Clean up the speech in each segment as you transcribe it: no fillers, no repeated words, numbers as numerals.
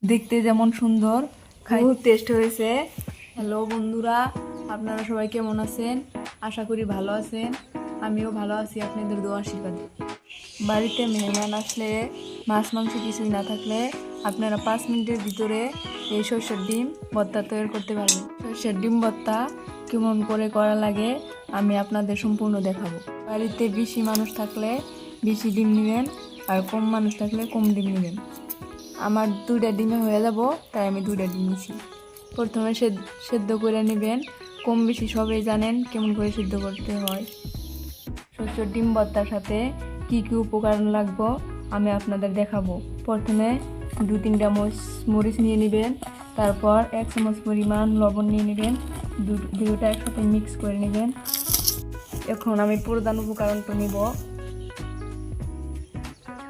দেখতে যেমন সুন্দর খুব টেস্ট হয়েছে। হ্যালো বন্ধুরা, আপনারা সবাই কেমন আছেন? আশা করি ভালো আছেন। আমিও ভালো আছি আপনাদের দোয়া আশীর্বাদে। বাড়িতে মেহমান আসলে মাছ মাংস কিছুই না থাকলে আপনারা 5 মিনিটের ভিতরে এই সরষের ডিম ভর্তা তৈরি করতে পারবেন। সরষের ডিম ভর্তা কেমন করে করা লাগে আমি আপনাদের সম্পূর্ণ দেখাবো। বাড়িতে বেশি মানুষ থাকলে বেশি ডিম নেবেন, আর কম মানুষ থাকলে কম ডিম নেবেন। আমার 2টা ডিমে হয়ে যাব, তাই আমি 2টা ডিম নিছি। প্রথমে সেদ্ধ করে নেবেন। কম বেশি সবাই জানেন কেমন করে সেদ্ধ করতে হয়। সরষের ডিম ভর্তার সাথে কি কি উপকরণ লাগবে আমি আপনাদের দেখাবো। প্রথমে 2-3টা মরিচ নিয়ে নেবেন, তারপর 1 চামচ পরিমাণ লবণ নিয়ে নেবেন, দুটোটা একসাথে মিক্স করে নেবেন। এখন আমি প্রধান উপকরণটা নিব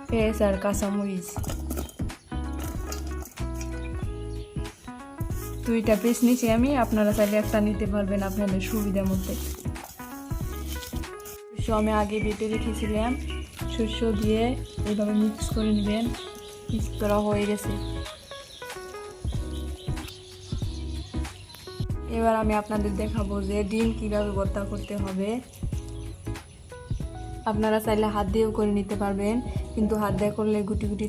পেঁয়াজ আর কাঁচামরিচ। 2টা পিস নিয়েছি আমি, আপনারা চাইলে একটা নিতে পারবেন আপনাদের সুবিধা মতো। আমি আগে বেটে রেখেছিলাম, শস্য দিয়ে এইভাবে মিক্স করে নেবেন। মিক্স করা হয়ে গেছে। এবার আমি আপনাদের দেখাবো যে ডিম কীভাবে ভর্তা করতে হবে। আপনারা চাইলে হাত দিয়েও করে নিতে পারবেন, কিন্তু হাত দিয়ে করলে গুটি গুটি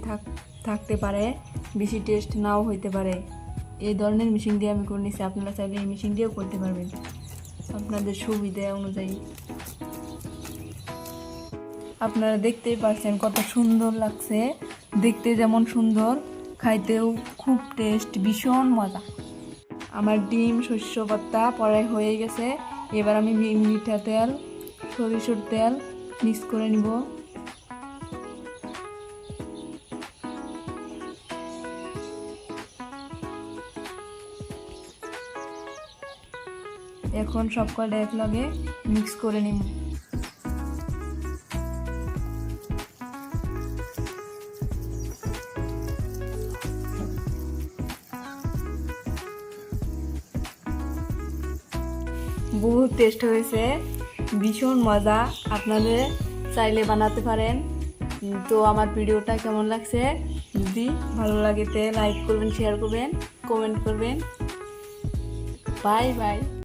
থাকতে পারে, বেশি টেস্ট নাও হইতে পারে। এই ধরনের মেশিন দিয়ে আমি করে নিচ্ছি, আপনারা চাইলে এই মেশিন দিয়েও করতে পারবেন আপনাদের সুবিধা অনুযায়ী। আপনারা দেখতেই পাচ্ছেন কত সুন্দর লাগছে। দেখতে যেমন সুন্দর, খাইতেও খুব টেস্ট, ভীষণ মজা। আমার ডিম শস্য ভর্তা পড়াই হয়ে গেছে। এবার আমি মিঠা তেল, সরিষার তেল মিক্স করে নিব। এখন সব কটা একলগে মিক্স করে নিব। বহুত টেস্ট হয়েছে, ভীষণ মজা। আপনাদের চাইলে বানাতে পারেন। তো আমার ভিডিওটা কেমন লাগছে, যদি ভালো লাগে লাইক করবেন, শেয়ার করবেন, কমেন্ট করবেন। Bye bye.